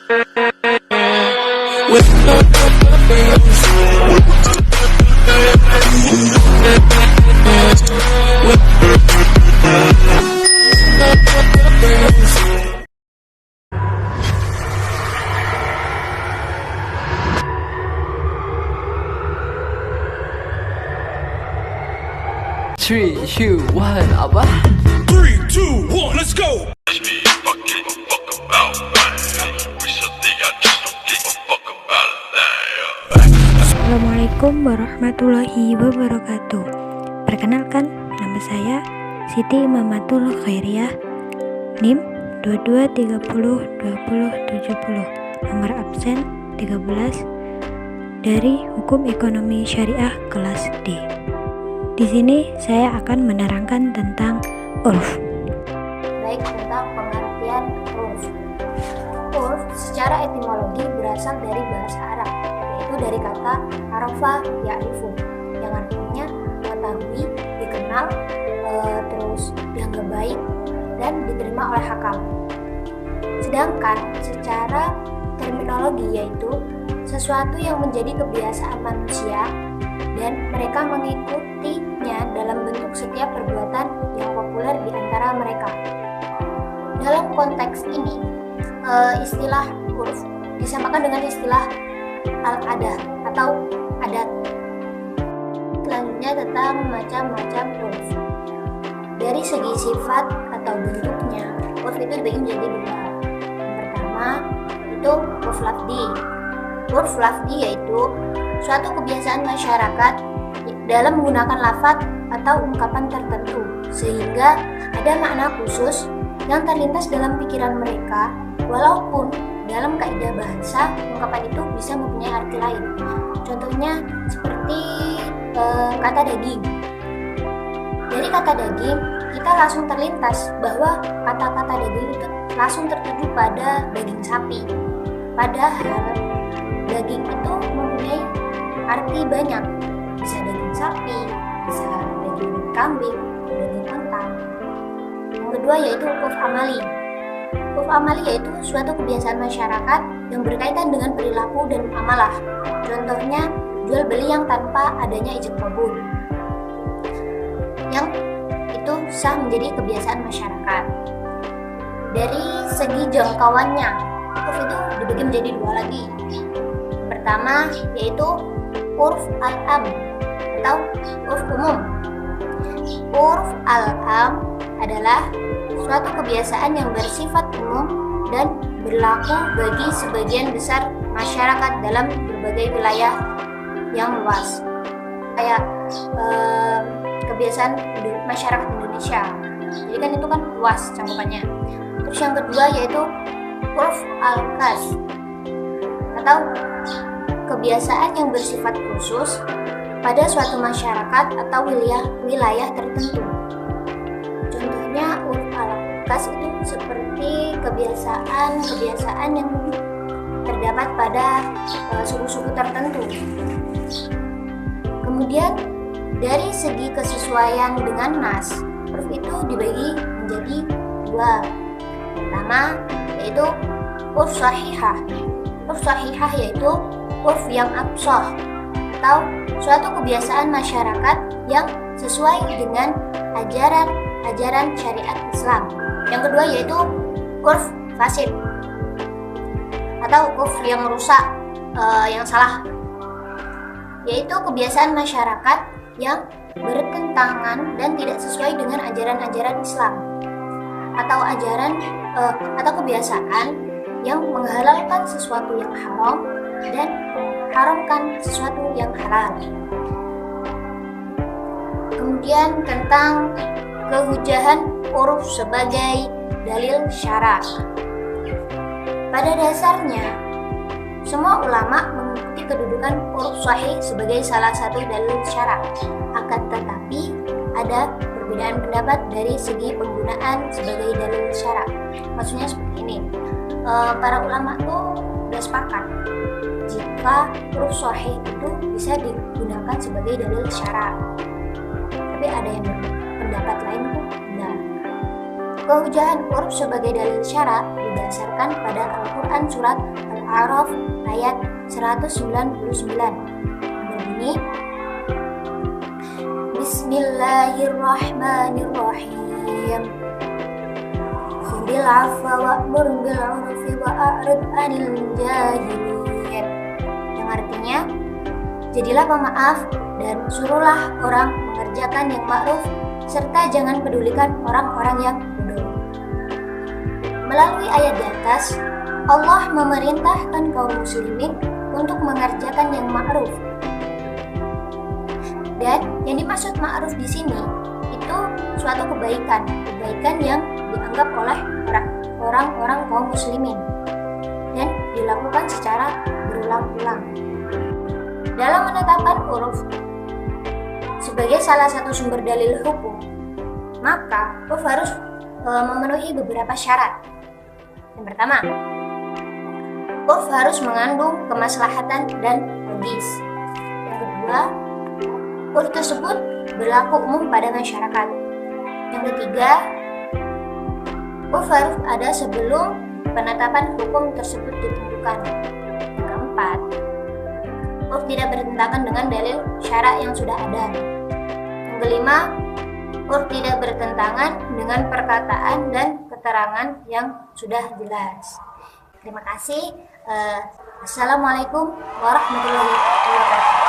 Three, two, one, apa? 3, 2, 1, let's go! Assalamualaikum warahmatullahi wabarakatuh. Perkenalkan, nama saya Siti Mamatul Khairiyah, NIM 22302070, nomor absen 13 dari Hukum Ekonomi Syariah kelas D. Di sini saya akan menerangkan tentang urf. Baik, tentang pengertian urf. Urf secara etimologi berasal dari bahasa Arab, yaitu dari kata arafa ya'rifu, yang artinya mengetahui, dikenal, terus dianggap baik dan diterima oleh hakam. Sedangkan secara terminologi yaitu sesuatu yang menjadi kebiasaan manusia dan mereka mengikutinya dalam bentuk setiap perbuatan yang populer di antara mereka. Dalam konteks ini, istilah urf disamakan dengan istilah al-adah atau adat. Selanjutnya tentang macam-macam urf. Dari segi sifat atau bentuknya, urf itu dibagi menjadi dua. Yang pertama itu urf lafzi. Urf lafzi yaitu suatu kebiasaan masyarakat dalam menggunakan lafaz atau ungkapan tertentu sehingga ada makna khusus yang terlintas dalam pikiran mereka, walaupun dalam kaidah bahasa ungkapan itu bisa mempunyai arti lain. Contohnya seperti kata daging. Dari kata daging kita langsung terlintas bahwa kata-kata daging itu langsung tertuju pada daging sapi, padahal daging itu mempunyai arti banyak, bisa daging sapi, bisa daging kambing, daging unta. Yang kedua yaitu urf amali. Urf amali yaitu suatu kebiasaan masyarakat yang berkaitan dengan perilaku dan amalah. Contohnya jual beli yang tanpa adanya izin kabul, yang itu sah menjadi kebiasaan masyarakat. Dari segi jangkauannya, urf itu dibagi menjadi dua lagi. Pertama yaitu urf al-am atau urf umum. Urf al-am adalah suatu kebiasaan yang bersifat umum dan berlaku bagi sebagian besar masyarakat dalam berbagai wilayah yang luas. Kayak kebiasaan masyarakat Indonesia. Jadi kan itu kan luas cakupannya. Terus yang kedua yaitu urf al-khas atau kebiasaan yang bersifat khusus pada suatu masyarakat atau wilayah tertentu. Contohnya urf al-khas itu seperti kebiasaan yang terdapat pada suku-suku tertentu. Kemudian dari segi kesesuaian dengan nas, urf itu dibagi menjadi dua. Pertama yaitu urf sahihah. Urf sahihah yaitu urf yang absah atau suatu kebiasaan masyarakat yang sesuai dengan ajaran syariat Islam. Yang kedua yaitu urf fasid atau urf yang rusak, yang salah, yaitu kebiasaan masyarakat yang bertentangan dan tidak sesuai dengan ajaran-ajaran Islam atau kebiasaan yang menghalalkan sesuatu yang haram dan mengharamkan sesuatu yang halal. Kemudian tentang kehujahan urf sebagai dalil syara'. Pada dasarnya, semua ulama mengikuti kedudukan urf sahih sebagai salah satu dalil syara'. Akan tetapi, ada perbedaan pendapat dari segi penggunaan sebagai dalil syara'. Maksudnya seperti ini. Para ulama tuh udah sepakat jika urf sahih itu bisa digunakan sebagai dalil syara'. Tapi ada yang berpendapat lain tuh enggak. Kehujahan huruf sebagai dalil syarak didasarkan pada Al-Quran surat Al-A'raf ayat 199. Berbunyi, Bismillahirrahmanirrahim. Khudil afwa wa'mur bil 'urfi wa'rid 'anil jahilin. Yang artinya, jadilah pemaaf dan suruhlah orang mengerjakan yang ma'ruf serta jangan pedulikan orang-orang yang bodoh. Melalui ayat di atas, Allah memerintahkan kaum muslimin untuk mengerjakan yang ma'ruf. Dan yang dimaksud ma'ruf di sini itu suatu kebaikan yang dianggap oleh orang-orang kaum muslimin dan dilakukan secara berulang-ulang. Dalam menetapkan huruf sebagai salah satu sumber dalil hukum, maka huruf harus memenuhi beberapa syarat. Yang pertama, huruf harus mengandung kemaslahatan dan logis. Yang kedua, huruf tersebut berlaku umum pada masyarakat. Yang ketiga, huruf harus ada sebelum penetapan hukum tersebut ditentukan. Yang keempat, huruf tidak bertentangan dengan dalil syarak yang sudah ada. Yang kelima, huruf tidak bertentangan dengan perkataan dan keterangan yang sudah jelas. Terima kasih. Assalamualaikum warahmatullahi wabarakatuh.